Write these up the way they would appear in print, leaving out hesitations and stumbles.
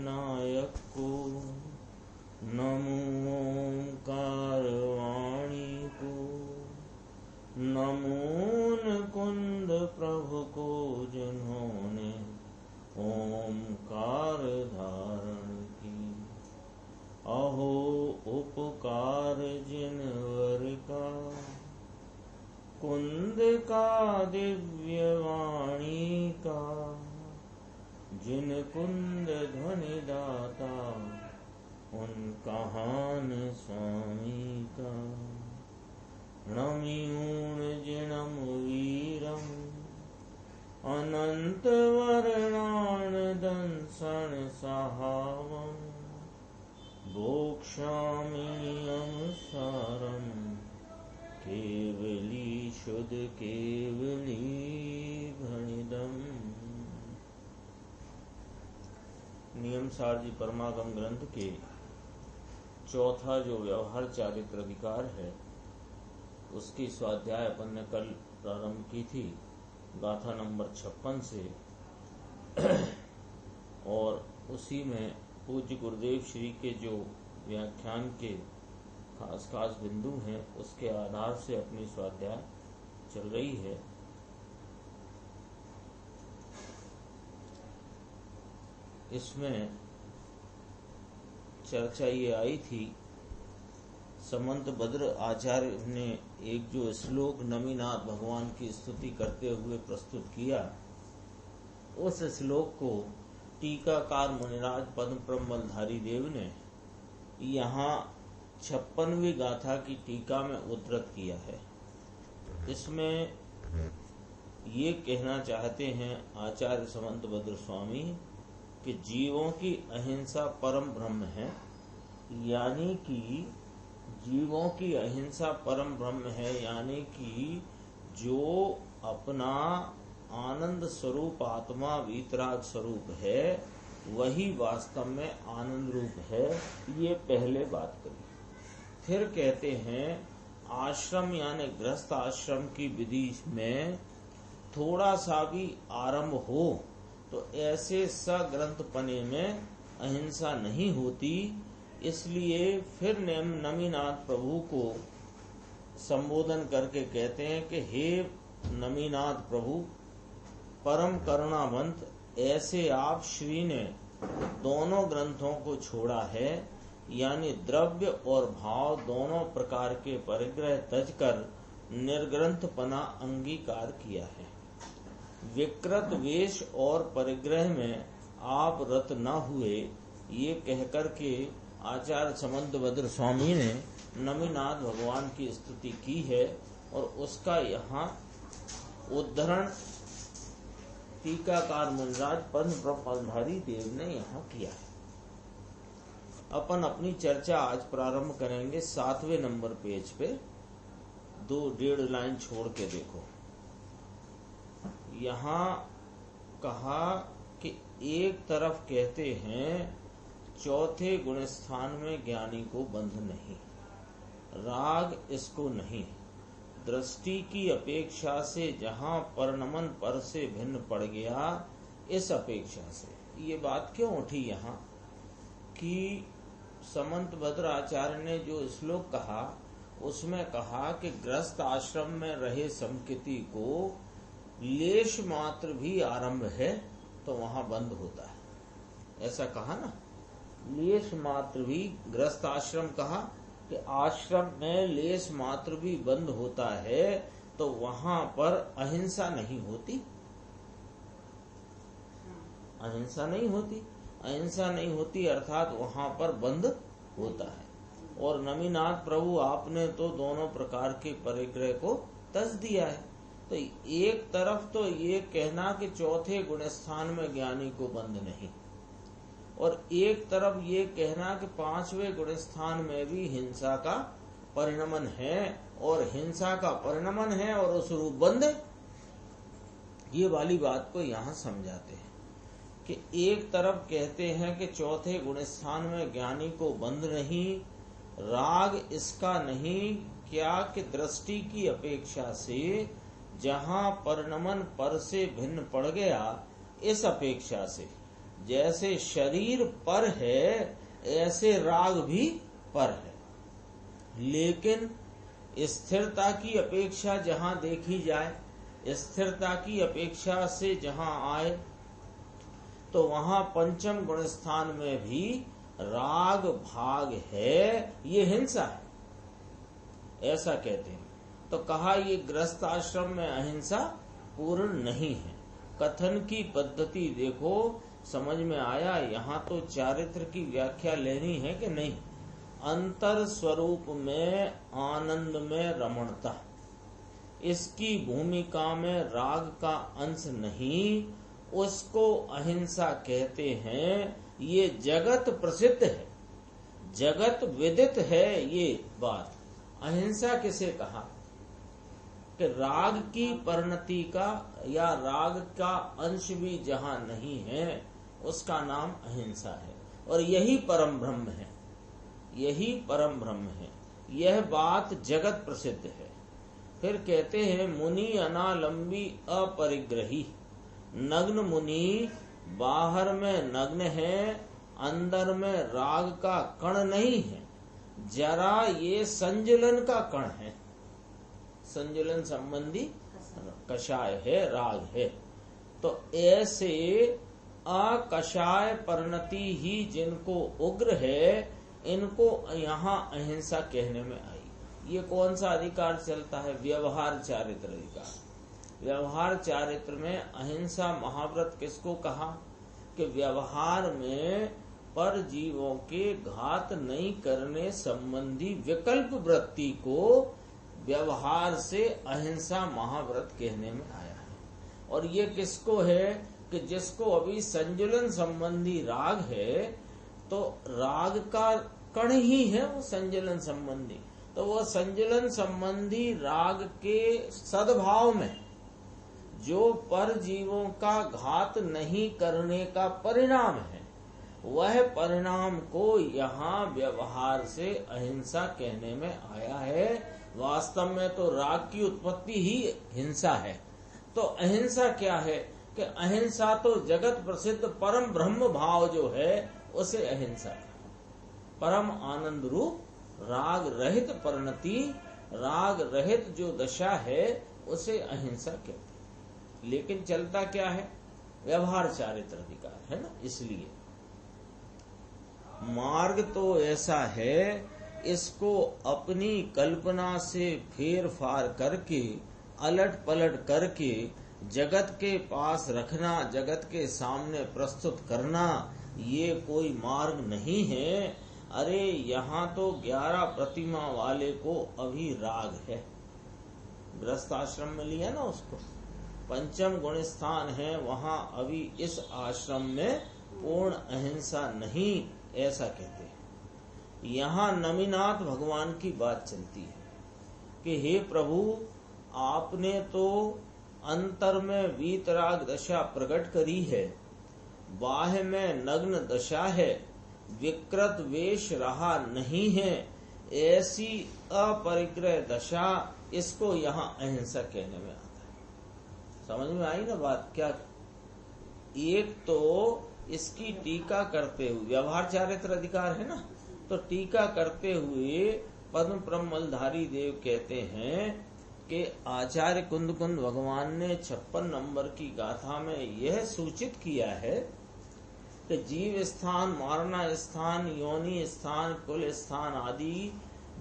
नायक को, नमो ओंकार वाणी को, नमो कुंद प्रभु को जिन्होंने ओंकार धारण की। अहो उपकार जिनवर का, कुंद का दिव्य वाणी का, जिन कुंद ध्वनि दाता उन कहान स्वामी का। नमियूण जिणम वीरम, अनंत वर्णान दंसन सहावम, भोक्षाम्यम सारम, केवली शुद्ध केवली भणिदम। नियम सार जी परमागम ग्रंथ के चौथा जो व्यवहार चारित्र अधिकार है, उसकी स्वाध्याय अपन ने कल प्रारंभ की थी गाथा नंबर 56 से, और उसी में पूज्य गुरुदेव श्री के जो व्याख्यान के खास खास बिंदु हैं उसके आधार से अपनी स्वाध्याय चल रही है। इसमें चर्चा ये आई थी, समंत भद्र आचार्य ने एक जो श्लोक नमीनाथ भगवान की स्तुति करते हुए प्रस्तुत किया, उस श्लोक को टीकाकार मुनिराज पद्म प्रमलधारी देव ने यहाँ 56वीं गाथा की टीका में उद्धृत किया है। इसमें ये कहना चाहते हैं आचार्य समंत भद्र स्वामी कि जीवों की अहिंसा परम ब्रह्म है, यानी कि जीवों की अहिंसा परम ब्रह्म है, यानी कि जो अपना आनंद स्वरूप आत्मा वीतराग स्वरूप है वही वास्तव में आनंद रूप है। ये पहले बात करी। फिर कहते हैं आश्रम यानी गृहस्थ आश्रम की विधि में थोड़ा सा भी आरंभ हो तो ऐसे सग्रंथपने में अहिंसा नहीं होती। इसलिए फिर नमीनाथ प्रभु को संबोधन करके कहते हैं कि हे नमीनाथ प्रभु परम करुणावंत, ऐसे आप श्री ने दोनों ग्रंथों को छोड़ा है, यानी द्रव्य और भाव दोनों प्रकार के परिग्रह तज कर निर्ग्रंथपना अंगीकार किया है। विकृत वेश और परिग्रह में आप रत न हुए, ये कहकर के आचार्य समंत भद्र स्वामी ने नमीनाथ भगवान की स्तुति की है, और उसका यहाँ उद्धरण टीकाकार मुनिराज पद्म प्रमलधारी देव ने यहाँ किया है। अपन अपनी चर्चा आज प्रारंभ करेंगे 7वें नंबर पेज पे, 2-1.5 लाइन छोड़ के देखो। यहाँ कहा कि एक तरफ कहते हैं चौथे गुण स्थान में ज्ञानी को बंध नहीं, राग इसको नहीं, दृष्टि की अपेक्षा से जहाँ परिणमन पर से भिन्न पड़ गया, इस अपेक्षा से। ये बात क्यों उठी यहाँ कि समंत भद्र आचार्य ने जो श्लोक कहा उसमें कहा कि गृहस्थ आश्रम में रहे समकिति को लेश मात्र भी आरंभ है तो वहां बंद होता है, ऐसा कहा ना। लेश मात्र भी गृहस्थ आश्रम कहा कि आश्रम में लेश मात्र भी बंद होता है तो वहां पर अहिंसा नहीं होती, अहिंसा नहीं होती, अहिंसा नहीं होती अर्थात वहां पर बंद होता है। और नमीनाथ प्रभु आपने तो दोनों प्रकार के परिग्रह को तज दिया है। तो एक तरफ तो ये कहना कि चौथे गुण स्थान में ज्ञानी को बंद नहीं, और एक तरफ ये कहना कि 5वें गुण स्थान में भी हिंसा का परिणमन है, और हिंसा का परिणमन है और उस रूप बंद। ये वाली बात को यहाँ समझाते हैं कि एक तरफ कहते हैं कि चौथे गुण स्थान में ज्ञानी को बंद नहीं, राग इसका नहीं, क्या कि दृष्टि की अपेक्षा से जहाँ परिणमन पर से भिन्न पड़ गया, इस अपेक्षा से जैसे शरीर पर है ऐसे राग भी पर है, लेकिन स्थिरता की अपेक्षा जहाँ देखी जाए, स्थिरता की अपेक्षा से जहाँ आए, तो वहाँ पंचम गुण स्थान में भी राग भाग है, ये हिंसा है, ऐसा कहते हैं। तो कहा ये गृहस्थ आश्रम में अहिंसा पूर्ण नहीं है। कथन की पद्धति देखो, समझ में आया। यहाँ तो चारित्र की व्याख्या लेनी है कि नहीं। अंतर स्वरूप में आनंद में रमणता, इसकी भूमिका में राग का अंश नहीं, उसको अहिंसा कहते हैं। ये जगत प्रसिद्ध है, जगत विदित है ये बात। अहिंसा किसे कहा कि राग की परिणति का या राग का अंश भी जहाँ नहीं है उसका नाम अहिंसा है, और यही परम ब्रह्म है, यही परम ब्रह्म है। यह बात जगत प्रसिद्ध है। फिर कहते हैं मुनि अनालंबी अपरिग्रही। नग्न मुनि बाहर में नग्न है, अंदर में राग का कण नहीं है, जरा ये संजलन का कण है, संजलन संबंधी कषाय है, राग है। तो ऐसे अकषाय परिणति ही जिनको उग्र है, इनको यहाँ अहिंसा कहने में आई। ये कौन सा अधिकार चलता है? व्यवहार चारित्र अधिकार। व्यवहार चारित्र में अहिंसा महाव्रत किसको कहा कि व्यवहार में पर जीवों के घात नहीं करने संबंधी विकल्प वृत्ति को व्यवहार से अहिंसा महाव्रत कहने में आया है। और ये किसको है कि जिसको अभी संजुलन संबंधी राग है, तो राग का कण ही है वो संजुलन संबंधी, तो वो संजुलन संबंधी राग के सद्भाव में जो पर जीवों का घात नहीं करने का परिणाम है, वह परिणाम को यहाँ व्यवहार से अहिंसा कहने में आया है। वास्तव में तो राग की उत्पत्ति ही हिंसा है। तो अहिंसा क्या है कि अहिंसा तो जगत प्रसिद्ध परम ब्रह्म भाव जो है उसे अहिंसा है। परम आनंद रूप राग रहित परिणति, राग रहित जो दशा है उसे अहिंसा कहते हैं। लेकिन चलता क्या है? व्यवहार चारित्र अधिकार है ना। इसलिए मार्ग तो ऐसा है, इसको अपनी कल्पना से फेर फार करके, अलट पलट करके जगत के पास रखना, जगत के सामने प्रस्तुत करना, ये कोई मार्ग नहीं है। अरे यहाँ तो 11 प्रतिमा वाले को अभी राग है, गृहस्थ आश्रम में लिया ना उसको, पंचम गुण स्थान है, वहाँ अभी इस आश्रम में पूर्ण अहिंसा नहीं, ऐसा कहते हैं। यहाँ नमिनाथ भगवान की बात चलती है कि हे प्रभु, आपने तो अंतर में वीतराग दशा प्रकट करी है, बाह्य में नग्न दशा है, विकृत वेश रहा नहीं है, ऐसी अपरिग्रह दशा, इसको यहाँ अहिंसा कहने में आता है। समझ में आई ना बात? क्या एक तो इसकी टीका करते हुए, व्यवहार चारित्र अधिकार है ना, तो टीका करते हुए पद्म प्रमलधारी देव कहते हैं कि आचार्य कुंद कुंद भगवान ने 56 नंबर की गाथा में यह सूचित किया है कि जीव स्थान, मारना स्थान, योनि स्थान, कुल स्थान आदि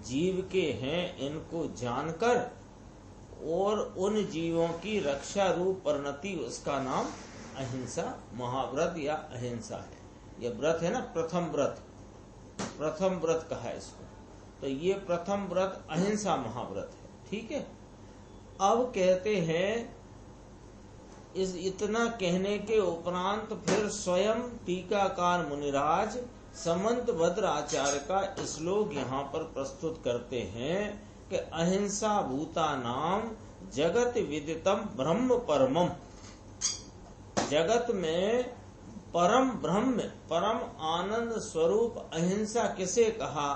जीव के हैं, इनको जानकर और उन जीवों की रक्षा रूप परिणति, उसका नाम अहिंसा महाव्रत या अहिंसा है। यह व्रत है ना, प्रथम व्रत, प्रथम व्रत कहा है इसको। तो ये प्रथम व्रत अहिंसा महाव्रत है, ठीक है। अब कहते हैं इस इतना कहने के उपरांत फिर स्वयं टीकाकार मुनिराज समंत भद्र आचार्य का श्लोक यहाँ पर प्रस्तुत करते हैं कि अहिंसा भूता नाम जगत विदितम ब्रह्म परमम। जगत में परम ब्रह्म, परम आनंद स्वरूप अहिंसा किसे कहा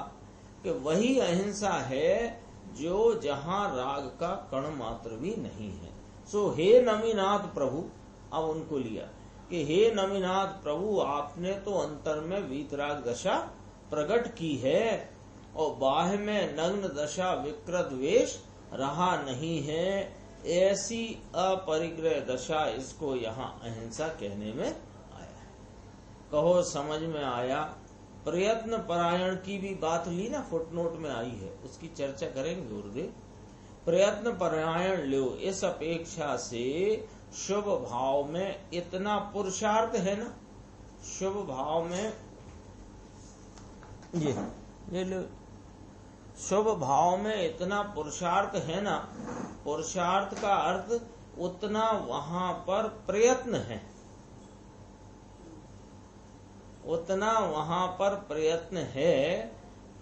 कि वही अहिंसा है जो जहाँ राग का कण मात्र भी नहीं है। सो हे नमीनाथ प्रभु, अब उनको लिया, कि हे नमिनाथ प्रभु, आपने तो अंतर में वीतराग दशा प्रकट की है और बाह्य में नग्न दशा विकृत वेश रहा नहीं है। ऐसी अपरिग्रह दशा, इसको यहाँ अहिंसा कहने में आया है। कहो समझ में आया। प्रयत्न परायण की भी बात ली ना, फुटनोट में आई है, उसकी चर्चा करेंगे गुरुदेव। प्रयत्न परायण लो, इस अपेक्षा से शुभ भाव में इतना पुरुषार्थ है ना, शुभ भाव में ये लो, शुभ भाव में इतना पुरुषार्थ है ना, पुरुषार्थ का अर्थ उतना वहां पर प्रयत्न है, उतना वहां पर प्रयत्न है।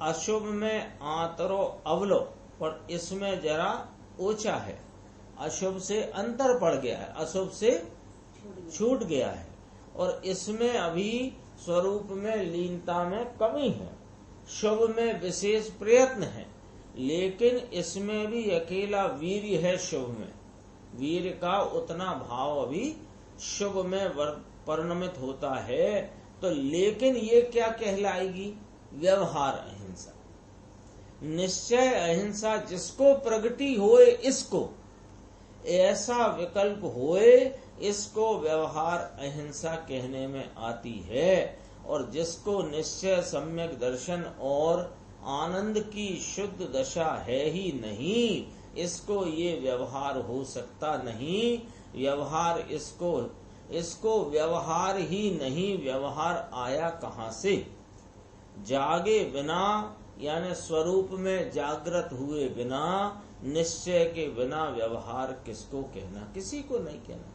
अशुभ में आतरो अवलो, पर इसमें जरा ऊंचा है, अशुभ से अंतर पड़ गया है, अशुभ से छूट गया है, और इसमें अभी स्वरूप में लीनता में कमी है। शुभ में विशेष प्रयत्न है, लेकिन इसमें भी अकेला वीर्य है। शुभ में वीर्य का उतना भाव अभी शुभ में परिणमित होता है। तो लेकिन ये क्या कहलाएगी? व्यवहार अहिंसा, निश्चय अहिंसा। जिसको प्रगति होए इसको, ऐसा विकल्प होए, इसको व्यवहार अहिंसा कहने में आती है। और जिसको निश्चय, सम्यक दर्शन और आनंद की शुद्ध दशा है ही नहीं, इसको ये व्यवहार हो सकता नहीं। व्यवहार इसको व्यवहार ही नहीं, व्यवहार आया कहाँ से? जागे बिना, यानी स्वरूप में जागृत हुए बिना, निश्चय के बिना व्यवहार किसको कहना? किसी को नहीं कहना।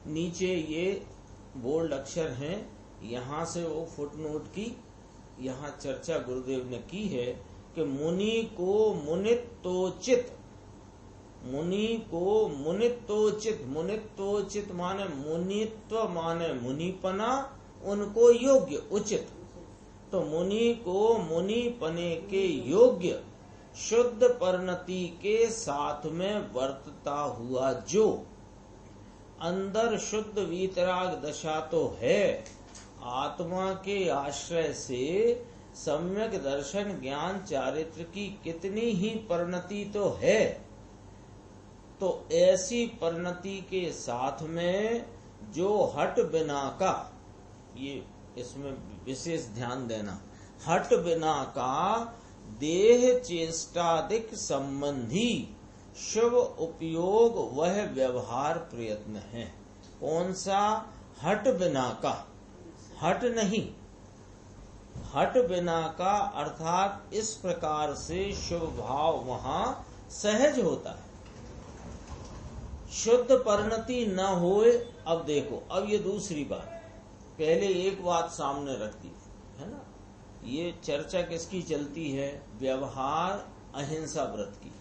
नीचे ये बोल्ड अक्षर हैं, यहाँ से वो फुटनोट की यहाँ चर्चा गुरुदेव ने की है कि मुनि को मुनित्वोचित, मुनि को मुनित्वोचित, मुनित्वोचित माने मुनित्व माने मुनिपना, उनको योग्य, उचित। तो मुनि को मुनिपने के योग्य शुद्ध परिणति के साथ में वर्तता हुआ जो अंदर शुद्ध वीतराग दशा तो है, आत्मा के आश्रय से सम्यक दर्शन ज्ञान चारित्र की कितनी ही परिणति तो है। तो ऐसी परिणति के साथ में जो हट बिना का, ये इसमें विशेष ध्यान देना, हट बिना का देह चेष्टादिक संबंधी शुभ उपयोग वह व्यवहार प्रयत्न है। कौन सा? हट बिना का, हट नहीं, हट बिना का अर्थात इस प्रकार से शुभ भाव वहां सहज होता है, शुद्ध परिणति न होए। अब देखो, अब ये दूसरी बात, पहले एक बात सामने रखती है ना, ये चर्चा किसकी चलती है? व्यवहार अहिंसा व्रत की,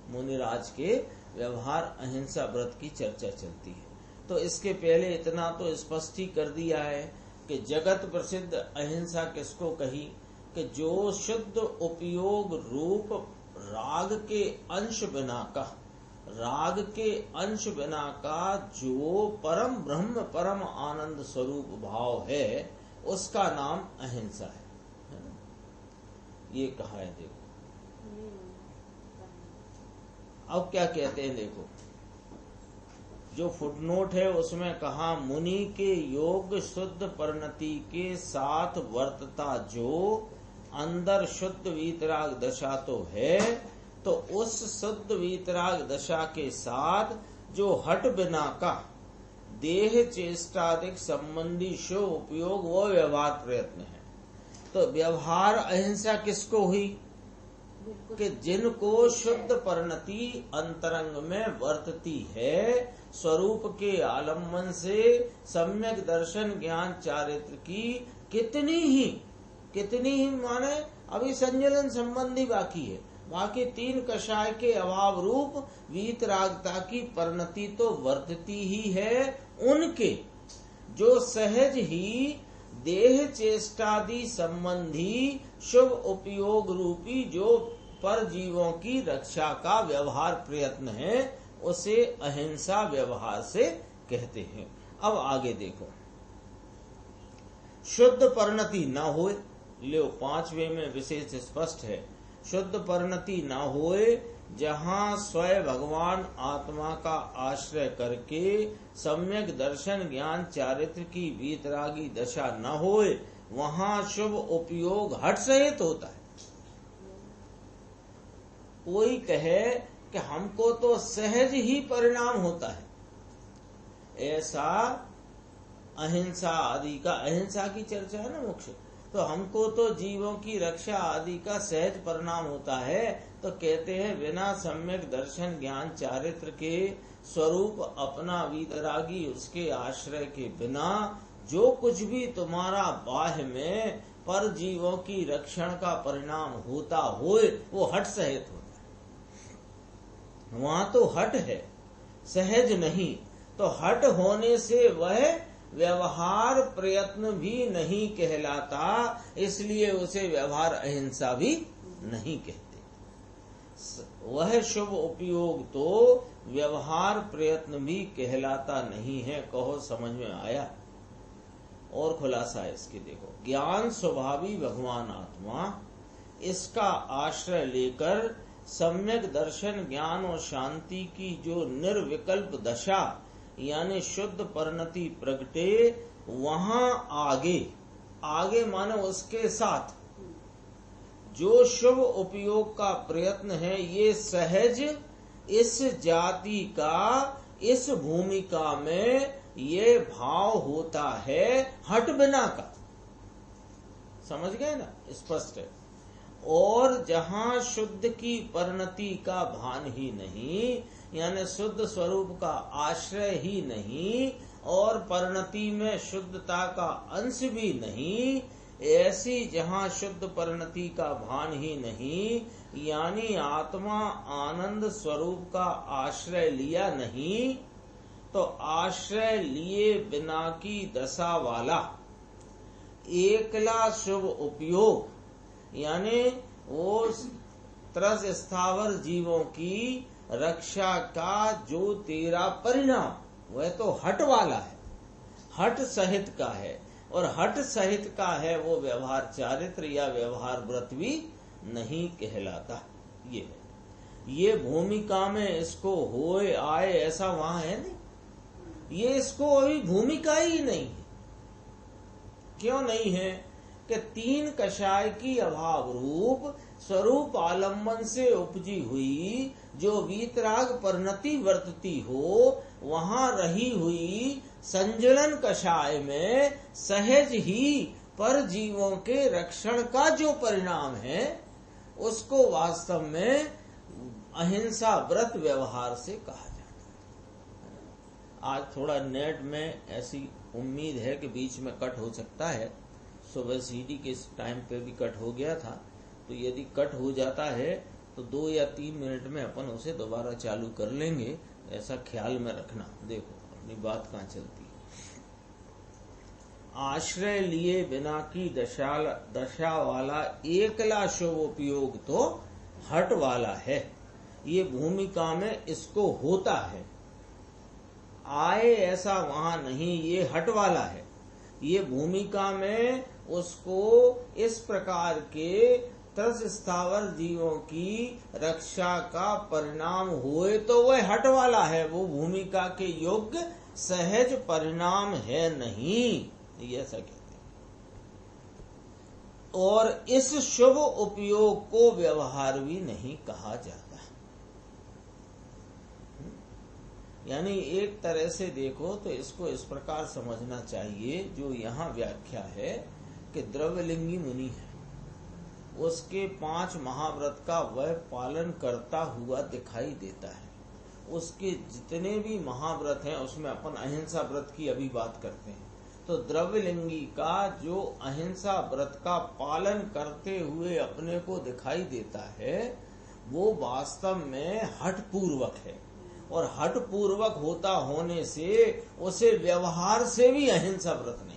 मुनिराज के व्यवहार अहिंसा व्रत की चर्चा चलती है। तो इसके पहले इतना तो स्पष्ट ही कर दिया है कि जगत प्रसिद्ध अहिंसा किसको कही कि जो शुद्ध उपयोग रूप राग के अंश बिना का, राग के अंश बिना का जो परम ब्रह्म परम आनंद स्वरूप भाव है, उसका नाम अहिंसा है ना? ये कहा है। देखो अब क्या कहते हैं, देखो जो फुटनोट है उसमें कहा मुनि के योग शुद्ध परिणति के साथ वर्तता जो अंदर शुद्ध वीतराग दशा तो है, तो उस शुद्ध वीतराग दशा के साथ जो हट बिना का देह चेष्टादिक संबंधी शुभ उपयोग वो व्यवहार प्रयत्न है। तो व्यवहार अहिंसा किसको हुई कि जिनको शुद्ध परिणति अंतरंग में वर्तती है, स्वरूप के आलम्बन से सम्यक दर्शन ज्ञान चारित्र की कितनी ही माने अभी संजलन संबंधी बाकी है, बाकी तीन कषाय के अभाव रूप वीतरागता की परिणति तो वर्तती ही है। उनके जो सहज ही देह चेष्टादि संबंधी शुभ उपयोग रूपी जो पर जीवों की रक्षा का व्यवहार प्रयत्न है, उसे अहिंसा व्यवहार से कहते हैं। अब आगे देखो, शुद्ध परिणति न होए, लो 5वें में विशेष स्पष्ट है, शुद्ध परिणति न होए, जहाँ स्वयं भगवान आत्मा का आश्रय करके सम्यक दर्शन ज्ञान चारित्र की वीतरागी दशा न होए, वहाँ शुभ उपयोग हठ सहित होता है। कोई कहे कि हमको तो सहज ही परिणाम होता है, ऐसा अहिंसा आदि का, अहिंसा की चर्चा है ना मुख्य, तो हमको तो जीवों की रक्षा आदि का सहज परिणाम होता है, तो कहते हैं बिना सम्यक दर्शन ज्ञान चारित्र के स्वरूप अपना वीतरागी उसके आश्रय के बिना जो कुछ भी तुम्हारा बाह्य में पर जीवों की रक्षण का परिणाम होता होए, वो हठ सहित होता है। वहां तो हठ है, सहज नहीं, तो हठ होने से वह व्यवहार प्रयत्न भी नहीं कहलाता, इसलिए उसे व्यवहार अहिंसा भी नहीं कहते। वह शुभ उपयोग तो व्यवहार प्रयत्न भी कहलाता नहीं है। कहो समझ में आया? और खुलासा इसके देखो, ज्ञान स्वभावी भगवान आत्मा, इसका आश्रय लेकर सम्यक दर्शन ज्ञान और शांति की जो निर्विकल्प दशा यानी शुद्ध परिणति प्रगटे, वहां आगे आगे माने उसके साथ जो शुभ उपयोग का प्रयत्न है, ये सहज इस जाति का इस भूमिका में ये भाव होता है हट बिना का। समझ गए ना? स्पष्ट है। और जहां शुद्ध की परिणति का भान ही नहीं, यानी शुद्ध स्वरूप का आश्रय ही नहीं और परिणति में शुद्धता का अंश भी नहीं, ऐसी जहां शुद्ध परिणति का भान ही नहीं, यानी आत्मा आनंद स्वरूप का आश्रय लिया नहीं, तो आश्रय लिए बिना की दशा वाला एकला शुभ उपयोग यानी वो त्रस स्थावर जीवों की रक्षा का जो तेरा परिणाम, वह तो हट वाला है, हट सहित का है, और हट सहित का है वो व्यवहार चारित्र या व्यवहार व्रत भी नहीं कहलाता। ये भूमिका में इसको होए आए ऐसा वहां है नहीं, ये इसको अभी भूमिका ही नहीं है। क्यों नहीं है? कि 3 कषाय की अभाव रूप स्वरूप आलम्बन से उपजी हुई जो वीतराग परिणति वर्तती हो, वहां रही हुई संजलन कषाय में सहज ही पर जीवों के रक्षण का जो परिणाम है, उसको वास्तव में अहिंसा व्रत व्यवहार से कहा जाता है। आज थोड़ा नेट में ऐसी उम्मीद है कि बीच में कट हो सकता है, सुबह सीडी के टाइम पे भी कट हो गया था, तो यदि कट हो जाता है तो 2 या 3 मिनट में अपन उसे दोबारा चालू कर लेंगे, ऐसा ख्याल में रखना। देखो अपनी बात कहाँ चलती है। आश्रय लिए बिना की दशा वाला एकला शुभ उपयोग तो हट वाला है, ये भूमिका में इसको होता है। आए ऐसा वहां नहीं, ये हट वाला है। ये भूमिका में उसको इस प्रकार के त्रस स्थावर जीवों की रक्षा का परिणाम हुए तो वह हट वाला है, वो भूमिका के योग्य सहज परिणाम है नहीं, ये ऐसा कहते हैं। और इस शुभ उपयोग को व्यवहार भी नहीं कहा जाता। यानी एक तरह से देखो तो इसको इस प्रकार समझना चाहिए, जो यहाँ व्याख्या है कि द्रव्यलिंगी मुनि है, उसके 5 महाव्रत का वह पालन करता हुआ दिखाई देता है। उसके जितने भी महाव्रत हैं उसमें अपन अहिंसा व्रत की अभी बात करते हैं, तो द्रव्यलिंगी का जो अहिंसा व्रत का पालन करते हुए अपने को दिखाई देता है, वो वास्तव में हठ पूर्वक है, और हठ पूर्वक होता होने से उसे व्यवहार से भी अहिंसा व्रत नहीं है,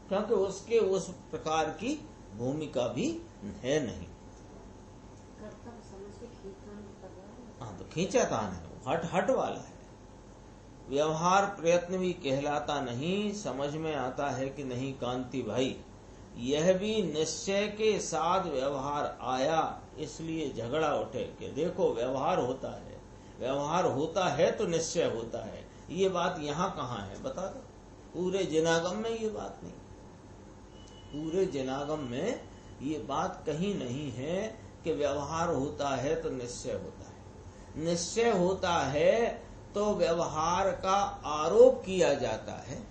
क्योंकि उसके उस प्रकार की भूमिका भी है नहीं। हाँ, तो खींचातान है, हट वाला है। व्यवहार प्रयत्न भी कहलाता नहीं। समझ में आता है कि नहीं कांति भाई? यह भी निश्चय के साथ व्यवहार आया, इसलिए झगड़ा उठे कि देखो व्यवहार होता है, व्यवहार होता है तो निश्चय होता है। ये बात यहाँ कहाँ है बता दो? पूरे जिनागम में ये बात नहीं, पूरे जिनागम में ये बात कहीं नहीं है कि व्यवहार होता है तो निश्चय होता है। निश्चय होता है तो व्यवहार का आरोप किया जाता है।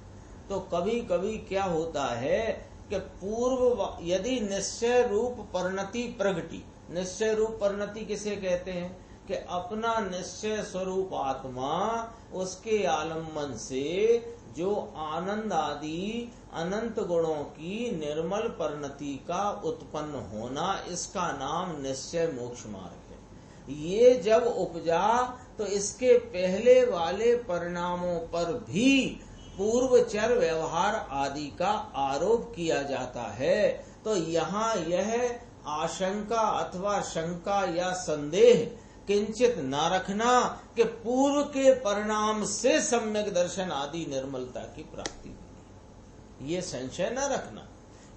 तो कभी कभी क्या होता है कि पूर्व यदि निश्चय रूप परिणति प्रगति, निश्चय रूप परिणति किसे कहते हैं कि अपना निश्चय स्वरूप आत्मा, उसके आलम्बन से जो आनंद आदि अनंत गुणों की निर्मल परिणति का उत्पन्न होना, इसका नाम निश्चय मोक्ष मार्ग है। ये जब उपजा तो इसके पहले वाले परिणामों पर भी पूर्वचर व्यवहार आदि का आरोप किया जाता है। तो यहाँ यह आशंका अथवा शंका या संदेह किंचित न रखना कि पूर्व के परिणाम से सम्यक दर्शन आदि निर्मलता की प्राप्ति हुई, ये संशय न रखना।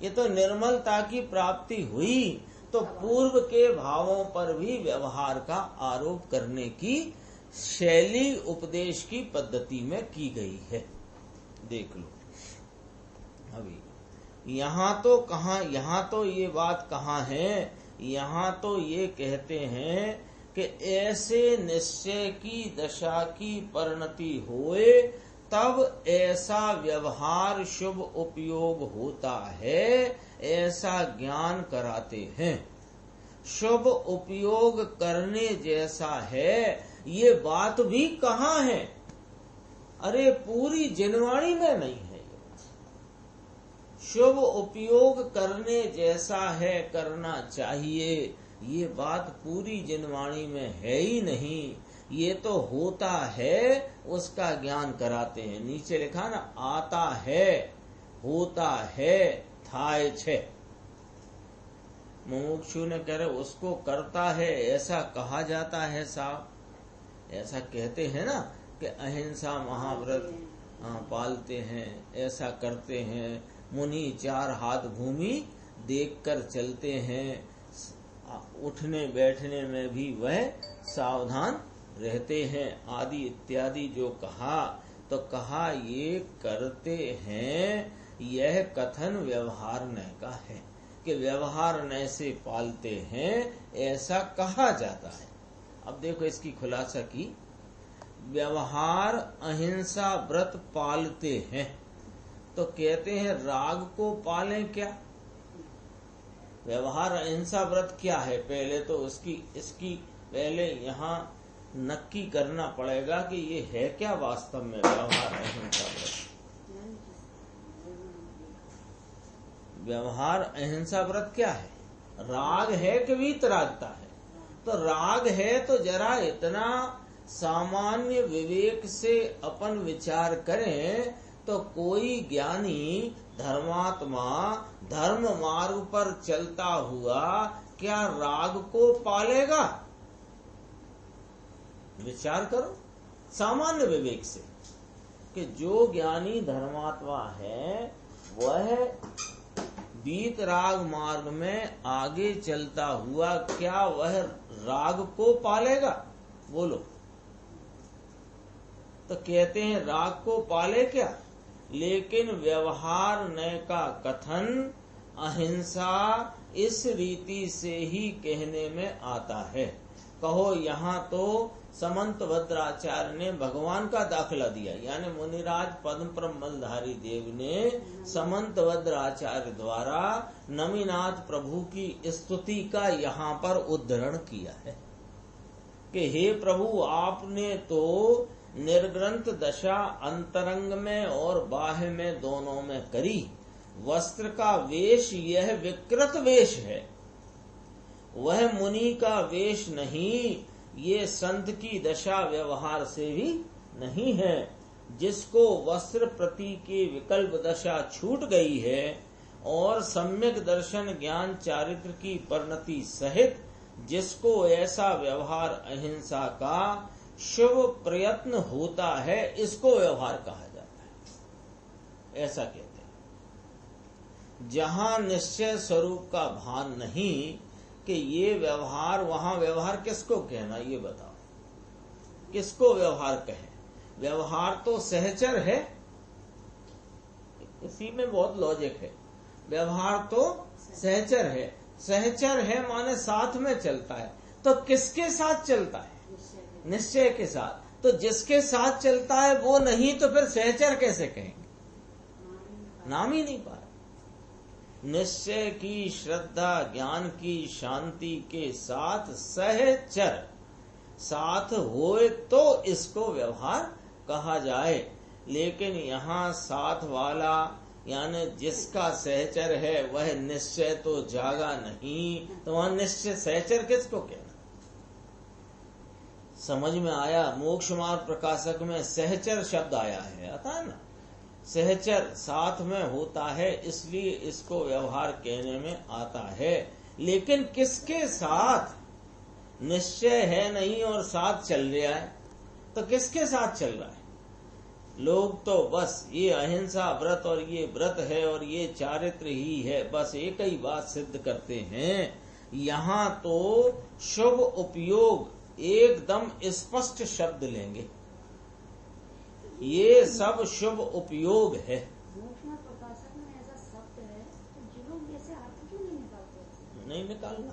ये तो निर्मलता की प्राप्ति हुई तो पूर्व के भावों पर भी व्यवहार का आरोप करने की शैली उपदेश की पद्धति में की गई है। देख लो अभी यहाँ तो कहाँ, यहाँ तो ये बात कहाँ है? यहाँ तो ये कहते हैं कि ऐसे निश्चय की दशा की परिणति होए तब ऐसा व्यवहार शुभ उपयोग होता है, ऐसा ज्ञान कराते हैं। शुभ उपयोग करने जैसा है ये बात भी कहाँ है? अरे पूरी जिनवाणी में नहीं है। शुभ उपयोग करने जैसा है, करना चाहिए, ये बात पूरी जिनवाणी में है ही नहीं। ये तो होता है उसका ज्ञान कराते हैं। नीचे लिखा ना, आता है, होता है, थाय छे। मुमुक्षु ने कह रहे उसको करता है ऐसा कहा जाता है साहब, ऐसा कहते हैं ना कि अहिंसा महाव्रत पालते हैं, ऐसा करते हैं। मुनि 4 हाथ भूमि देखकर चलते हैं, उठने बैठने में भी वह सावधान रहते हैं, आदि इत्यादि जो कहा। तो कहा ये करते हैं, यह कथन व्यवहार नय का है कि व्यवहार नय से पालते हैं, ऐसा कहा जाता है। अब देखो इसकी खुलासा की, व्यवहार अहिंसा व्रत पालते हैं तो कहते हैं राग को पालें क्या? व्यवहार अहिंसा व्रत क्या है? पहले तो इसकी पहले यहाँ नक्की करना पड़ेगा कि ये है क्या वास्तव में व्यवहार अहिंसा व्रत। व्यवहार अहिंसा व्रत क्या है? राग है कि वीतरागता है? तो राग है तो जरा इतना सामान्य विवेक से अपन विचार करें तो कोई ज्ञानी धर्मात्मा धर्म मार्ग पर चलता हुआ क्या राग को पालेगा? विचार करो सामान्य विवेक से कि जो ज्ञानी धर्मात्मा है वह वीतराग मार्ग में आगे चलता हुआ क्या वह राग को पालेगा? बोलो। तो कहते हैं राग को पाले क्या? लेकिन व्यवहार नय का कथन अहिंसा इस रीति से ही कहने में आता है। कहो यहाँ तो समंत भद्राचार्य ने भगवान का दाखला दिया, यानी मुनिराज पद्म प्रमलधारी देव ने समंत भद्राचार्य द्वारा नमीनाथ प्रभु की स्तुति का यहाँ पर उद्धरण किया है कि हे प्रभु आपने तो निर्ग्रंथ दशा अंतरंग में और बाह्य में दोनों में करी। वस्त्र का वेश यह विकृत वेश है, वह मुनि का वेश नहीं। ये संत की दशा व्यवहार से भी नहीं है। जिसको वस्त्र प्रति की विकल्प दशा छूट गई है और सम्यक दर्शन ज्ञान चारित्र की परिणति सहित जिसको ऐसा व्यवहार अहिंसा का शुभ प्रयत्न होता है, इसको व्यवहार कहा जाता है। ऐसा कहते हैं। जहां निश्चय स्वरूप का भान नहीं कि ये व्यवहार, वहां व्यवहार किसको कहना, ये बताओ, किसको व्यवहार कहे? व्यवहार तो सहचर है, इसी में बहुत लॉजिक है। व्यवहार तो सहचर है, सहचर है माने साथ में चलता है। तो किसके साथ चलता है? निश्चय के साथ। तो जिसके साथ चलता है वो नहीं तो फिर सहचर कैसे कहेंगे? नाम ही नहीं पाए। निश्चय की, श्रद्धा, ज्ञान की शांति के साथ सहचर साथ होए तो इसको व्यवहार कहा जाए। लेकिन यहाँ साथ वाला यानी जिसका सहचर है वह निश्चय तो जागा नहीं, तो वहां निश्चय सहचर किसको कहना? समझ में आया? मोक्ष मार्ग प्रकाशक में सहचर शब्द आया है, आता है ना? सहचर साथ में होता है, इसलिए इसको व्यवहार कहने में आता है। लेकिन किसके साथ? निश्चय है नहीं और साथ चल रहा है, तो किसके साथ चल रहा है? लोग तो बस ये अहिंसा व्रत और ये व्रत है और ये चारित्र ही है, बस एक ही बात सिद्ध करते हैं। यहाँ तो शुभ उपयोग एकदम स्पष्ट शब्द लेंगे, ये सब शुभ उपयोग है। प्रकाशक में ऐसा शब्द है तो जो लोग ऐसे अर्थ क्यों नहीं निकालते? नहीं निकालना,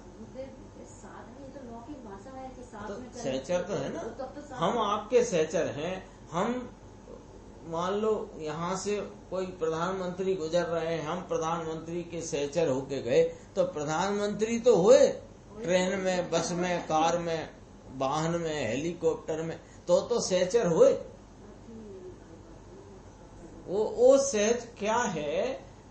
तो लौकिक भाषा है कि साथ तो में सहचर तो है ना। तो हम आपके सहचर हैं। हम मान लो यहाँ से कोई प्रधानमंत्री गुजर रहे हैं, हम प्रधानमंत्री के सहचर होके गए, तो प्रधानमंत्री तो हुए ट्रेन में, बस में, कार में, वाहन में, हेलीकॉप्टर में, तो सहचर हुए। वो सहज क्या है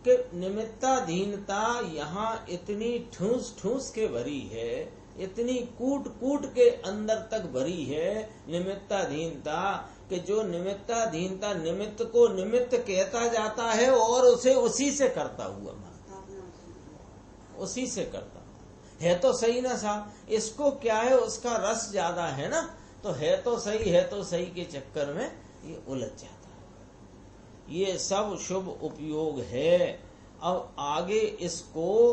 कि निमित्ताधीनता यहाँ इतनी ठूस ठूस के भरी है, इतनी कूट कूट के अंदर तक भरी है निमित्ताधीनता, कि जो निमित्ताधीनता निमित्त को निमित्त कहता जाता है और उसे उसी से करता हुआ मानता, उसी से करता है। तो सही ना साहब, इसको क्या है, उसका रस ज्यादा है ना, तो है तो सही के चक्कर में ये उलझ जाता है। ये सब शुभ उपयोग है। अब आगे इसको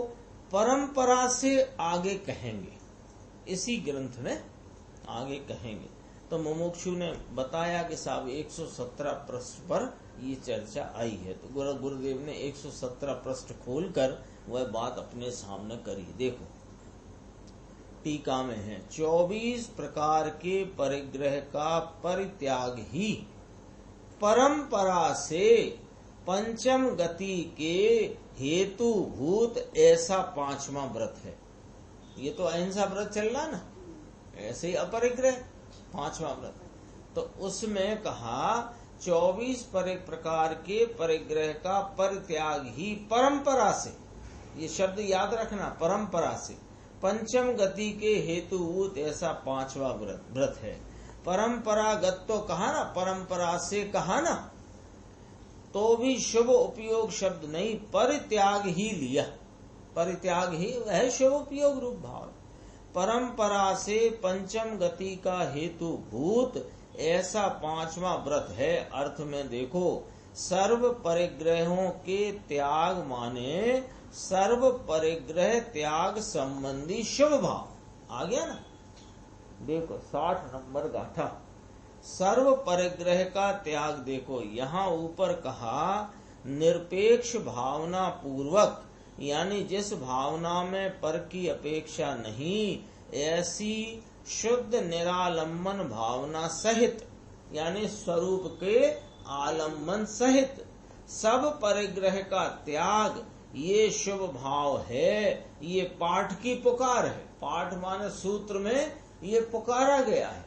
परंपरा से आगे कहेंगे, इसी ग्रंथ में आगे कहेंगे। तो मुमुक्षु ने बताया कि साहब 117 पृष्ठ पर ये चर्चा आई है, तो गुरुदेव ने 117 पृष्ठ खोलकर वह बात अपने सामने करी। देखो टीका में है, 24 प्रकार के परिग्रह का परित्याग ही परंपरा से पंचम गति के हेतु भूत ऐसा 5वां व्रत है। ये तो अहिंसा व्रत चल रहा ना, ऐसे ही अपरिग्रह 5वां व्रत। तो उसमें कहा 24 प्रकार के परिग्रह का परित्याग ही परंपरा से, ये शब्द याद रखना, परंपरा से पंचम गति के हेतुभूत ऐसा 5वां व्रत है। परंपरागत तो कहा ना, परंपरा से कहा ना, तो भी शुभ उपयोग शब्द नहीं, परित्याग ही लिया। परित्याग ही वह शुभ उपयोग रूप भाव। परंपरा से पंचम गति का हेतु भूत ऐसा 5वां व्रत है। अर्थ में देखो, सर्व परिग्रहों के त्याग माने सर्व परिग्रह त्याग संबंधी शुभ भाव। आ गया ना, देखो 60 नंबर गाथा, सर्व परिग्रह का त्याग। देखो यहाँ ऊपर कहा निरपेक्ष भावना पूर्वक, यानी जिस भावना में पर की अपेक्षा नहीं, ऐसी शुद्ध निरालंबन भावना सहित, यानी स्वरूप के आलम्बन सहित सब परिग्रह का त्याग, ये शुभ भाव है। ये पाठ की पुकार है। पाठ माने सूत्र में ये पुकारा गया है,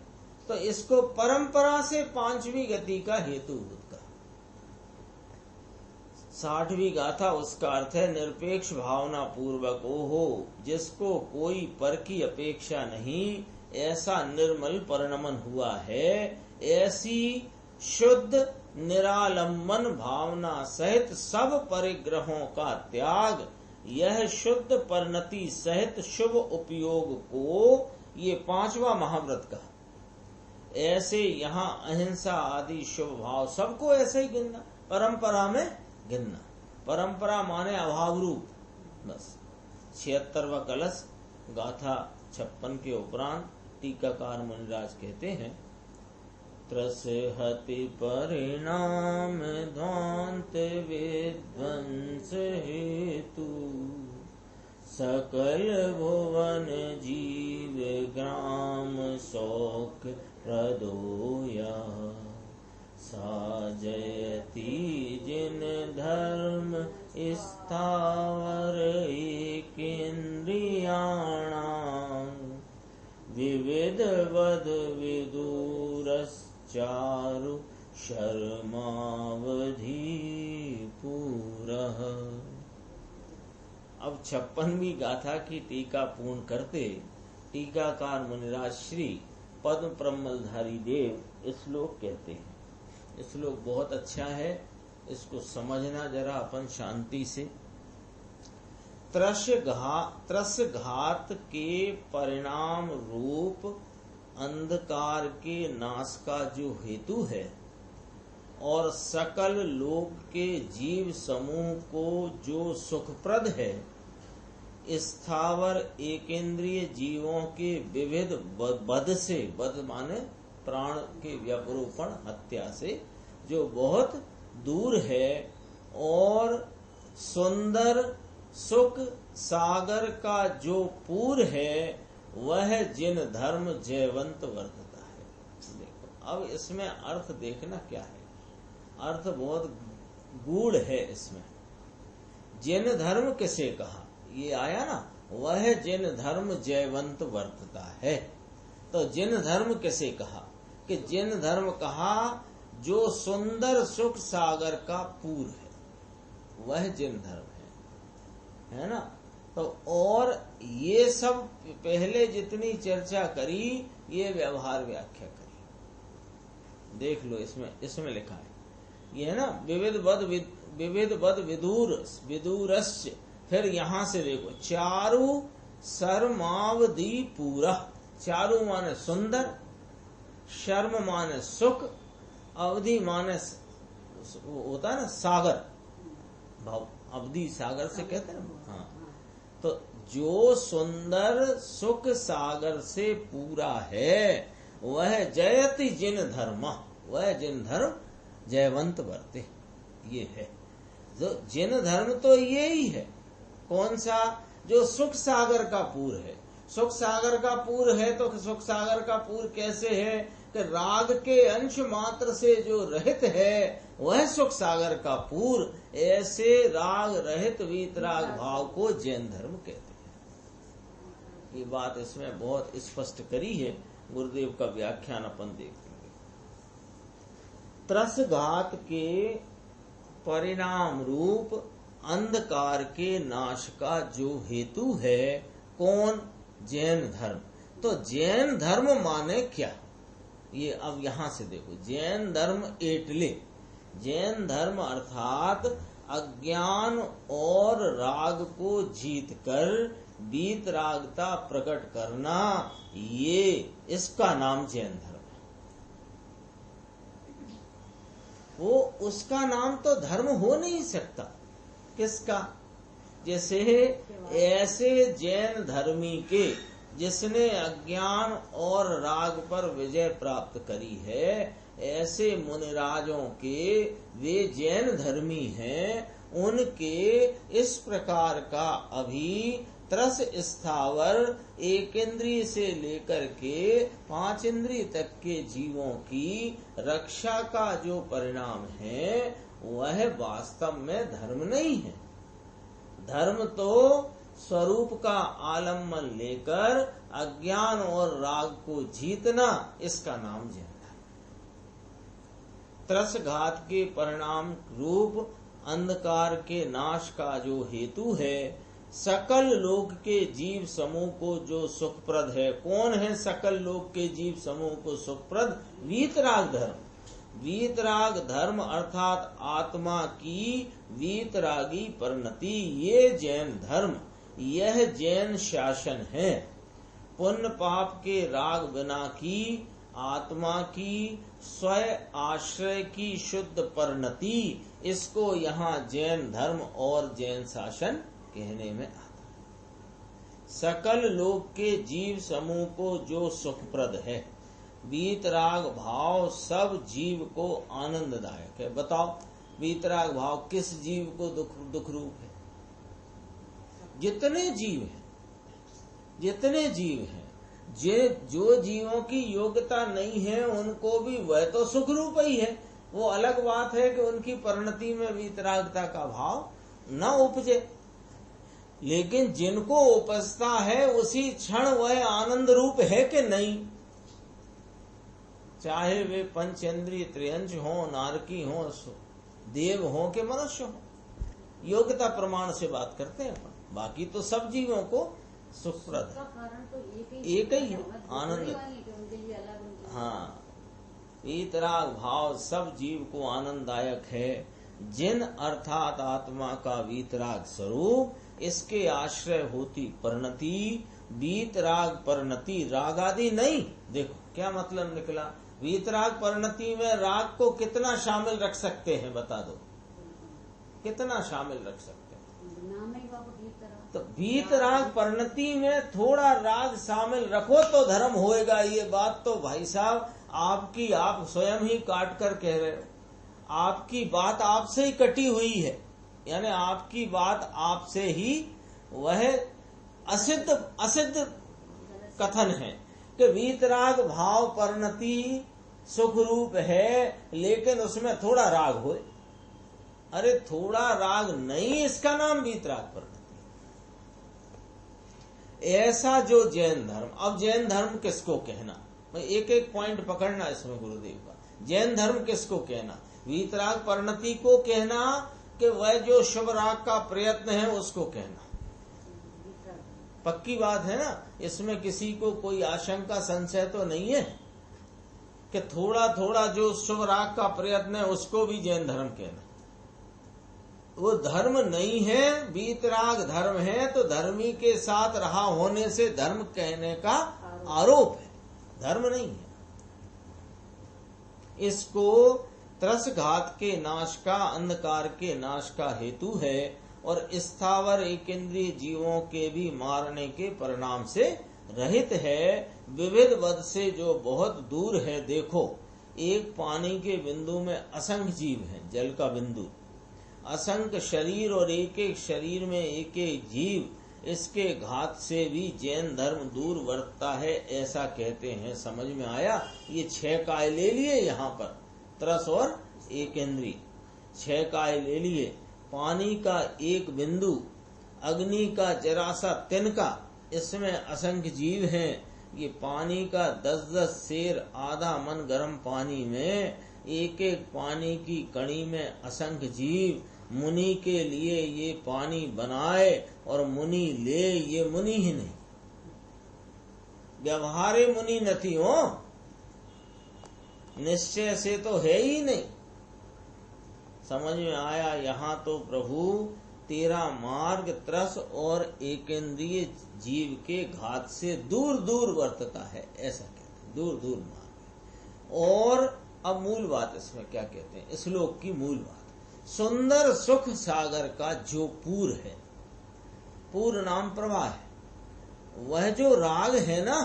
तो इसको परंपरा से 5वीं गति का हेतु होता। 60वीं गाथा उसका अर्थ है निरपेक्ष भावना पूर्वक। ओहो, जिसको कोई पर की अपेक्षा नहीं, ऐसा निर्मल परिणमन हुआ है, ऐसी शुद्ध निरालंबन भावना सहित सब परिग्रहों का त्याग, यह शुद्ध परिणति सहित शुभ उपयोग को ये 5वां महाव्रत का ऐसे यहाँ अहिंसा आदि शुभ भाव सबको ऐसे ही गिनना, परंपरा में गिनना। परंपरा माने अभाव रूप। बस 76वां कलश गाथा 56 के उपरांत टीकाकार मुनिराज कहते हैं, त्रसहति परिणाम ध्वांत विध्वंस हेतु, सकल भुवन जीव ग्राम शोक प्रदोया, साजयति जिन धर्म स्थावर एकेन्द्रियाणां, विविध वद विदुरश्चारु शर्मावधि पूरः। अब 56वीं गाथा की टीका पूर्ण करते टीकाकार मुनिराज श्री पद्म प्रमलधारी देव इस श्लोक कहते हैं। इस श्लोक बहुत अच्छा है, इसको समझना जरा अपन शांति से। त्रस घात के परिणाम रूप अंधकार के नाश का जो हेतु है और सकल लोक के जीव समूह को जो सुखप्रद है, स्थावर एकेंद्रीय जीवों के विविध वध से, वध माने प्राण के व्यपरोपण हत्या से, जो बहुत दूर है, और सुंदर सुख सागर का जो पूर है, वह जिन धर्म जयवंत वर्तता है। देखो अब इसमें अर्थ देखना क्या है, अर्थ बहुत गूढ़ है इसमें। जिन धर्म किसे कहा, ये आया ना, वह जिन धर्म जयवंत वर्तता है। तो जिन धर्म किसे कहा, कि जिन धर्म कहा जो सुंदर सुख सागर का पूर है, वह जिन धर्म है ना। तो और ये सब पहले जितनी चर्चा करी, ये व्यवहार व्याख्या करी। देख लो इसमें लिखा है, ये है ना, विविध वद विदूरस्य। फिर यहां से देखो, चारु शर्मावधि पूरा। चारु माने सुंदर, शर्म माने सुख, अवधि माने होता है ना सागर, भाव अवधि सागर से कहते हैं ना। हाँ, तो जो सुंदर सुख सागर से पूरा है, वह जयति जिन धर्म, वह जिन धर्म जयवंत वर्ते, ये है। जो जिन धर्म तो ये ही है। कौन सा? जो सुख सागर का पूर है। सुख सागर का पूर है, तो सुख सागर का पूर कैसे है कि राग के अंश मात्र से जो रहित है, वह सुख सागर का पूर। ऐसे राग रहित वीतराग भाव को जैन धर्म कहते हैं। ये बात इसमें बहुत स्पष्ट करी है, गुरुदेव का व्याख्यान अपन देखेंगे। त्रसघात के परिणाम रूप अंधकार के नाश का जो हेतु है, कौन? जैन धर्म। तो जैन धर्म माने क्या? ये अब यहां से देखो, जैन धर्म एटले, जैन धर्म अर्थात अज्ञान और राग को जीत कर वीतरागता प्रकट करना, ये इसका नाम जैन धर्म है। वो उसका नाम तो धर्म हो नहीं सकता। किसका? जैसे ऐसे जैन धर्मी के जिसने अज्ञान और राग पर विजय प्राप्त करी है, ऐसे मुनिराजों के वे जैन धर्मी हैं, उनके इस प्रकार का अभी त्रस स्थावर एक इंद्रिय से लेकर के 5 इंद्रिय तक के जीवों की रक्षा का जो परिणाम है, वह वास्तव में धर्म नहीं है। धर्म तो स्वरूप का आलम्बन लेकर अज्ञान और राग को जीतना, इसका नाम जैन धर्म। त्रसघात के परिणाम रूप अंधकार के नाश का जो हेतु है, सकल लोक के जीव समूह को जो सुखप्रद है। कौन है सकल लोक के जीव समूह को सुखप्रद? वीतराग धर्म। वीतराग धर्म अर्थात आत्मा की वीतरागी परिणति, ये जैन धर्म, यह जैन शासन है। पुण्य पाप के राग बिना की आत्मा की स्वयं आश्रय की शुद्ध परिणति, इसको यहाँ जैन धर्म और जैन शासन कहने में आता है। सकल लोक के जीव समूह को जो सुखप्रद है, वीतराग भाव सब जीव को आनंददायक है। बताओ वीतराग भाव किस जीव को दुख रूप है? जितने जीव हैं, जो जीवों की योग्यता नहीं है उनको भी वह तो सुख रूप ही है। वो अलग बात है कि उनकी परिणति में वीतरागता का भाव न उपजे, लेकिन जिनको उपजता है उसी क्षण वह आनंद रूप है कि नहीं, चाहे वे पंचेंद्रिय त्रियंश हो, नारकी हो, देव हो कि मनुष्य हो। योग्यता प्रमाण से बात करते हैं अपन, बाकी तो सब जीवों को सुखप्रद है, एक ही है, आनंद। हाँ, वीतराग भाव सब जीव को आनंददायक है। जिन अर्थात आत्मा का वीतराग स्वरूप, इसके आश्रय होती परिणति, वीतराग परिणति राग आदि नहीं। देखो क्या मतलब निकला, वीतराग परिणति में राग को कितना शामिल रख सकते हैं, बता दो कितना शामिल रख सकते हैं? तो वीतराग परिणति में थोड़ा राग शामिल रखो तो धर्म होएगा। ये बात तो भाई साहब आपकी आप स्वयं ही काट कर कह रहे हो, आपकी बात आपसे ही कटी हुई है, यानी आपकी बात आपसे ही वह असिद्ध कथन है कि वीतराग भाव परिणति सुख रूप है, लेकिन उसमें थोड़ा राग हो। अरे थोड़ा राग नहीं, इसका नाम वीतराग परिणति। ऐसा जो जैन धर्म, अब जैन धर्म किसको कहना, एक एक पॉइंट पकड़ना इसमें गुरुदेव का। जैन धर्म किसको कहना? वीतराग परिणति को कहना कि वह जो शुभ राग का प्रयत्न है उसको कहना। पक्की बात है ना, इसमें किसी को कोई आशंका संशय तो नहीं है कि थोड़ा थोड़ा जो शुभ राग का प्रयत्न है उसको भी जैन धर्म कहना। वो धर्म नहीं है, वीतराग धर्म है, तो धर्मी के साथ रहा होने से धर्म कहने का आरोप है, धर्म नहीं है। इसको त्रसघात के नाश का, अंधकार के नाश का हेतु है और स्थावर एकेंद्रीय जीवों के भी मारने के परिणाम से रहित है, विविध वध से जो बहुत दूर है। देखो एक पानी के बिंदु में असंख्य जीव हैं, जल का बिंदु, असंख्य शरीर और एक एक शरीर में एक एक जीव, इसके घात से भी जैन धर्म दूर वर्तता है, ऐसा कहते हैं। समझ में आया? ये 6 काय ले लिए यहाँ पर, त्रस और एकेंद्री 6 काय ले लिए। पानी का एक बिंदु, अग्नि का जरा सा तिनका, इसमें असंख्य जीव हैं। ये पानी का 10-10 सेर, आधा मन गर्म पानी में एक एक पानी की कणी में असंख्य जीव। मुनि के लिए ये पानी बनाए और मुनि ले, ये मुनि ही नहीं, व्यवहारे मुनि नहीं हो, निश्चय से तो है ही नहीं। समझ में आया? यहाँ तो प्रभु तेरा मार्ग त्रस और एकेंद्रीय जीव के घात से दूर दूर वर्तता है, ऐसा कहते हैं, दूर दूर मार्ग। और अब मूल बात इसमें क्या कहते हैं, श्लोक की मूल बात, सुंदर सुख सागर का जो पूर है, पूर नाम प्रवाह है, वह जो राग है ना,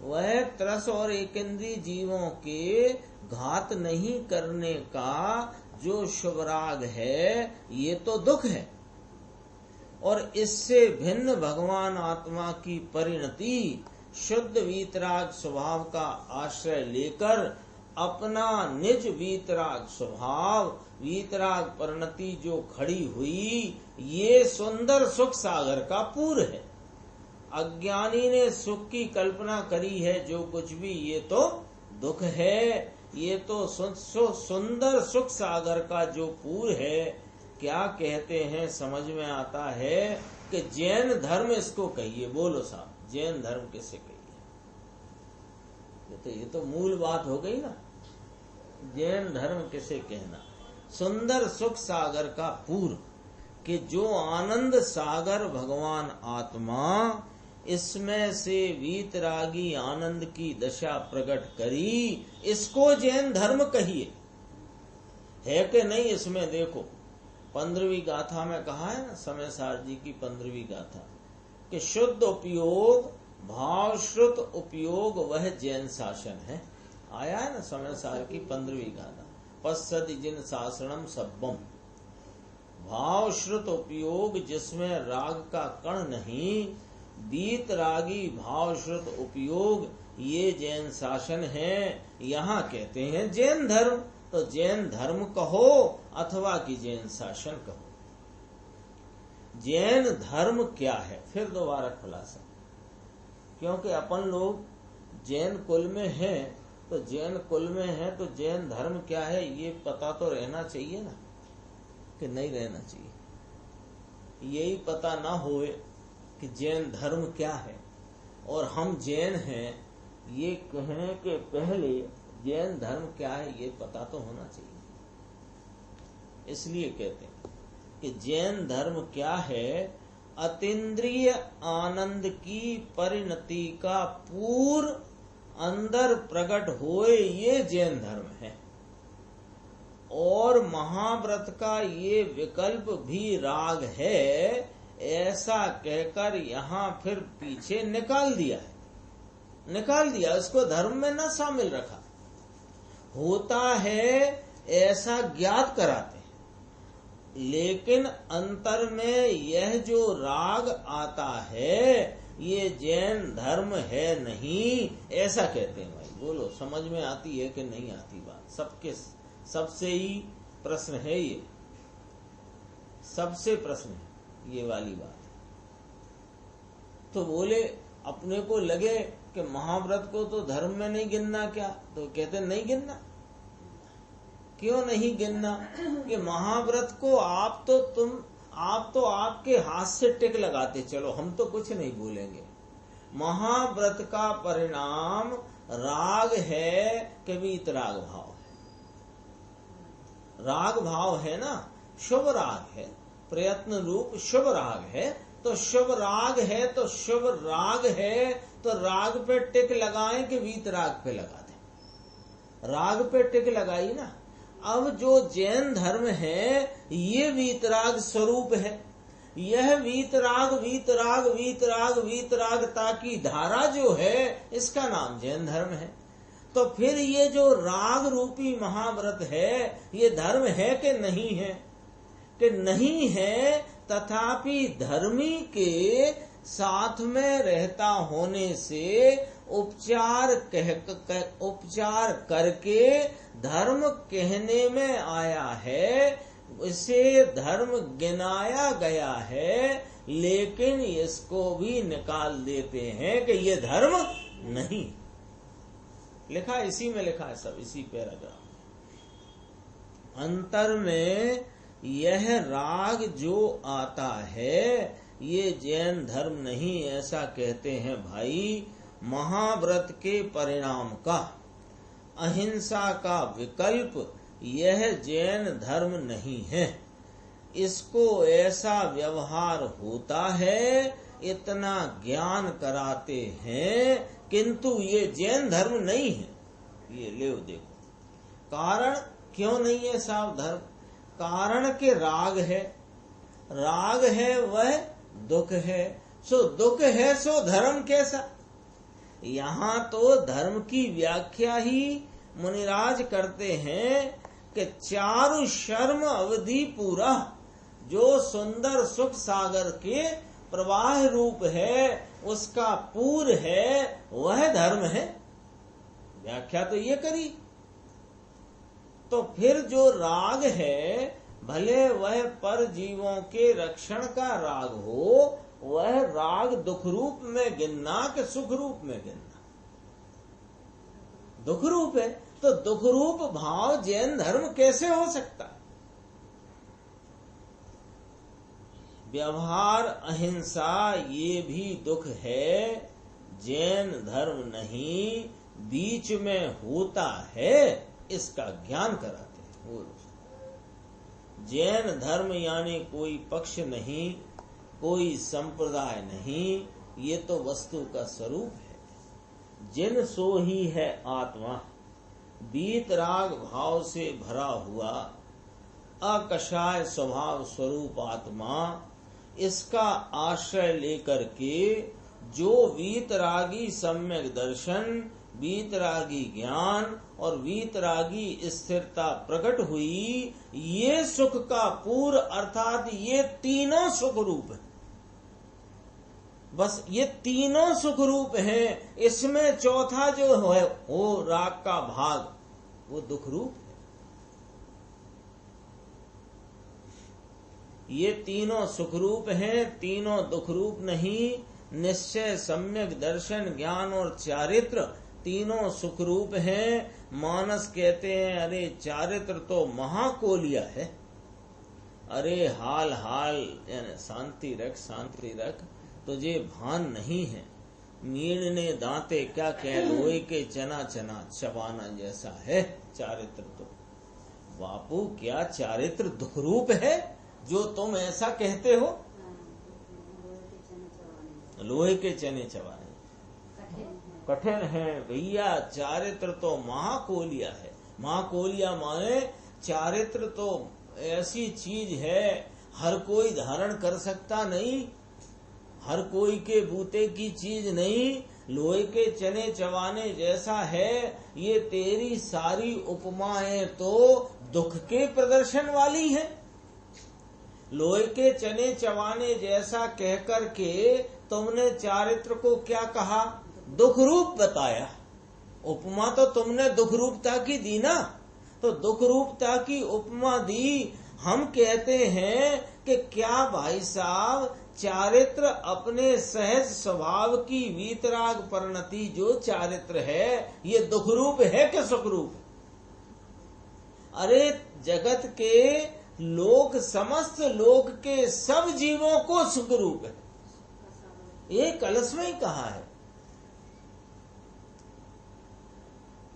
वह त्रस और एकेंद्रीय जीवों के घात नहीं करने का जो शुभ राग है, ये तो दुख है। और इससे भिन्न भगवान आत्मा की परिणति शुद्ध वीतराग स्वभाव का आश्रय लेकर अपना निज वीतराग स्वभाव, वीतराग परिणति जो खड़ी हुई, ये सुंदर सुख सागर का पूर है। अज्ञानी ने सुख की कल्पना करी है, जो कुछ भी ये तो दुख है। ये तो सुंदर सुख सागर का जो पूर है, क्या कहते हैं समझ में आता है कि जैन धर्म इसको कहिए। बोलो साहब, जैन धर्म किसे कहिए? ये तो मूल बात हो गई ना, जैन धर्म किसे कहना? सुंदर सुख सागर का पूर, कि जो आनंद सागर भगवान आत्मा इसमें से वीतरागी आनंद की दशा प्रकट करी, इसको जैन धर्म कहिए। है कि नहीं? इसमें देखो 15वीं गाथा में कहा है ना, समय सार जी की 15वीं गाथा, कि शुद्ध उपयोग भाव श्रुत उपयोग वह जैन शासन है। आया है ना समय सार की 15वीं गाथा, पश्यति जिन शासनम सब्बम। भाव श्रुत उपयोग जिसमें राग का कण नहीं, बीत रागी भाव श्रुत उपयोग, ये जैन शासन है। यहाँ कहते हैं जैन धर्म, तो जैन धर्म कहो अथवा कि जैन शासन कहो। जैन धर्म क्या है? फिर दोबारा खुलासा, क्योंकि अपन लोग जैन कुल में हैं, तो जैन कुल में है तो जैन धर्म क्या है ये पता तो रहना चाहिए ना, कि नहीं रहना चाहिए। यही पता ना होए कि जैन धर्म क्या है और हम जैन हैं, ये कहें कि पहले जैन धर्म क्या है ये पता तो होना चाहिए। इसलिए कहते हैं कि जैन धर्म क्या है? अतीन्द्रिय आनंद की परिणति का पूर्व अंदर प्रकट होए, ये जैन धर्म है। और महाव्रत का ये विकल्प भी राग है, ऐसा कहकर यहाँ फिर पीछे निकाल दिया है, निकाल दिया, इसको धर्म में न शामिल रखा। होता है ऐसा ज्ञात कराते हैं, लेकिन अंतर में यह जो राग आता है ये जैन धर्म है नहीं, ऐसा कहते हैं। भाई बोलो, समझ में आती है कि नहीं आती बात? सबसे ही प्रश्न है ये, सबसे प्रश्न है ये वाली बात। तो बोले अपने को लगे कि महाव्रत को तो धर्म में नहीं गिनना क्या? तो कहते नहीं गिनना। क्यों नहीं गिनना? कि महाव्रत को आप तो आपके हाथ से टिक लगाते चलो, हम तो कुछ नहीं बोलेंगे। महाव्रत का परिणाम राग है कि वीतराग भाव है? राग भाव है ना, शुभ राग है, प्रयत्न रूप शुभ राग है। तो शुभ राग है तो शुभ राग है, तो राग पे टिक लगाएं कि वीतराग पे लगा दें? राग पे टिक लगाई ना। अब जो जैन धर्म है ये वीतराग स्वरूप है। यह वीतराग वीतराग वीतराग वीतरागता की धारा जो है, इसका नाम जैन धर्म है। तो फिर ये जो राग रूपी महाव्रत है ये धर्म है कि नहीं है? कि नहीं है, तथापि धर्मी के साथ में रहता होने से उपचार करके धर्म कहने में आया है, इसे धर्म गिनाया गया है। लेकिन इसको भी निकाल देते हैं कि ये धर्म नहीं। लिखा इसी में लिखा है, सब इसी पैराग्राफ में। अंतर में यह राग जो आता है ये जैन धर्म नहीं, ऐसा कहते हैं भाई। महाव्रत के परिणाम का, अहिंसा का विकल्प यह जैन धर्म नहीं है। इसको ऐसा व्यवहार होता है, इतना ज्ञान कराते हैं, किंतु ये जैन धर्म नहीं है। ये ले देखो कारण क्यों नहीं है साहब धर्म? कारण के राग है, राग है वह दुख है, सो दुख है सो धर्म कैसा? यहाँ तो धर्म की व्याख्या ही मुनिराज करते हैं कि चारु शर्म अवधि पूरा, जो सुंदर सुख सागर के प्रवाह रूप है उसका पूर है वह धर्म है। व्याख्या तो ये करी। तो फिर जो राग है भले वह पर जीवों के रक्षण का राग हो, वह राग दुख रूप में गिनना कि सुख रूप में गिनना? दुख रूप है, तो दुख रूप भाव जैन धर्म कैसे हो सकता? व्यवहार अहिंसा ये भी दुख है, जैन धर्म नहीं, बीच में होता है, इसका ज्ञान कराते हैं। जैन धर्म यानी कोई पक्ष नहीं, कोई संप्रदाय नहीं, ये तो वस्तु का स्वरूप है। जिन सो ही है आत्मा, वीतराग भाव से भरा हुआ अकषाय स्वभाव स्वरूप आत्मा, इसका आश्रय लेकर के जो वीतरागी सम्यक दर्शन, वीतरागी ज्ञान और वीतरागी स्थिरता प्रकट हुई, ये सुख का पूर्व अर्थात ये तीनों सुख रूप है। बस ये तीनों सुख रूप हैं। इसमें चौथा जो है वो राग का भाग, वो दुख रूप है। ये तीनों सुख रूप हैं, तीनों दुख रूप नहीं। निश्चय, सम्यक दर्शन, ज्ञान और चारित्र तीनों सुख रूप हैं। मानस कहते हैं अरे चारित्र तो महाकोलिया है, अरे हाल हाल यानी शांति रख, शांति रख, तुझे भान नहीं है। मीण ने दांते क्या कह, लोहे के चना चना चबाना जैसा है चारित्र तो। बापू क्या चारित्र दुख रूप है जो तुम ऐसा कहते हो? लोहे के चने चबाने कठिन है भैया। चारित्र तो महाकोलिया है। महाकोलिया माने चारित्र तो ऐसी चीज है हर कोई धारण कर सकता नहीं, हर कोई के बूते की चीज नहीं। लोहे के चने चबाने जैसा है। ये तेरी सारी उपमाएं तो दुख के प्रदर्शन वाली हैं। लोहे के चने चबाने जैसा कहकर के तुमने चारित्र को क्या कहा? दुख रूप बताया। उपमा तो तुमने दुख रूपता की दी ना, तो दुख रूपता की उपमा दी। हम कहते हैं कि क्या भाई साहब चारित्र अपने सहज स्वभाव की वीतराग परिणति जो चारित्र है ये दुख रूप है कि सुख रूप? अरे जगत के लोक, समस्त लोक के सब जीवों को सुख रूप है। ये कलश में ही कहा है।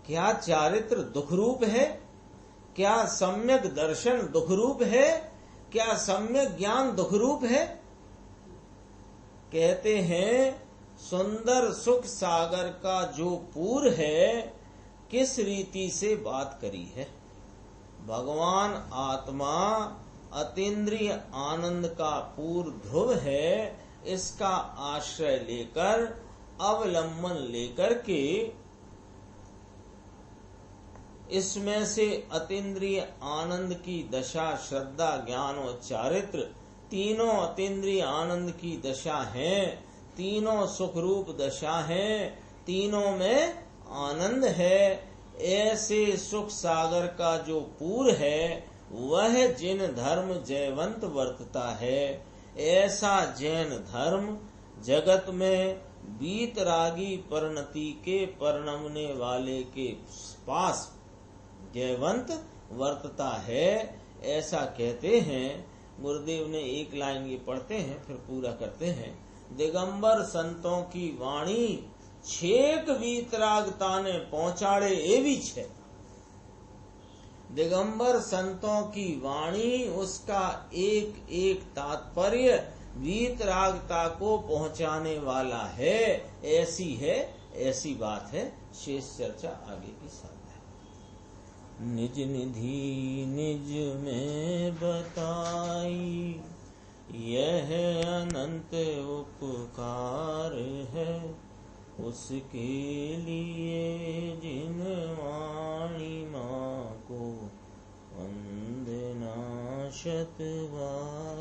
क्या चारित्र दुख रूप है? क्या सम्यक दर्शन दुख रूप है? क्या सम्यक ज्ञान दुख रूप है? कहते हैं सुंदर सुख सागर का जो पूर है, किस रीति से बात करी है। भगवान आत्मा अतीन्द्रिय आनंद का पूर्व ध्रुव है। इसका आश्रय लेकर, अवलंबन लेकर के इसमें से अतीन्द्रिय आनंद की दशा श्रद्धा, ज्ञान और चारित्र तीनों अतीन्द्रिय आनंद की दशा हैं। तीनों सुख रूप दशा हैं। तीनों में आनंद है। ऐसे सुख सागर का जो पूर है वह जिन धर्म जयवंत वर्तता है, ऐसा जैन धर्म जगत में वीतरागी परिणति के परिणमने वाले के पास जयवंत वर्तता है, ऐसा कहते हैं। गुरुदेव ने एक लाइन ये पढ़ते हैं फिर पूरा करते हैं। दिगंबर संतों की वाणी छेक वीतरागता ने पहुंचाड़े एवी छे। दिगंबर संतों की वाणी, उसका एक एक तात्पर्य वीतरागता को पहुंचाने वाला है। ऐसी है, ऐसी बात है। शेष चर्चा आगे की साथ है। निज निधि निज में बताई, यह अनंत उपकार है। उसके लिए जिन वाणी माँ को वंदना शत बार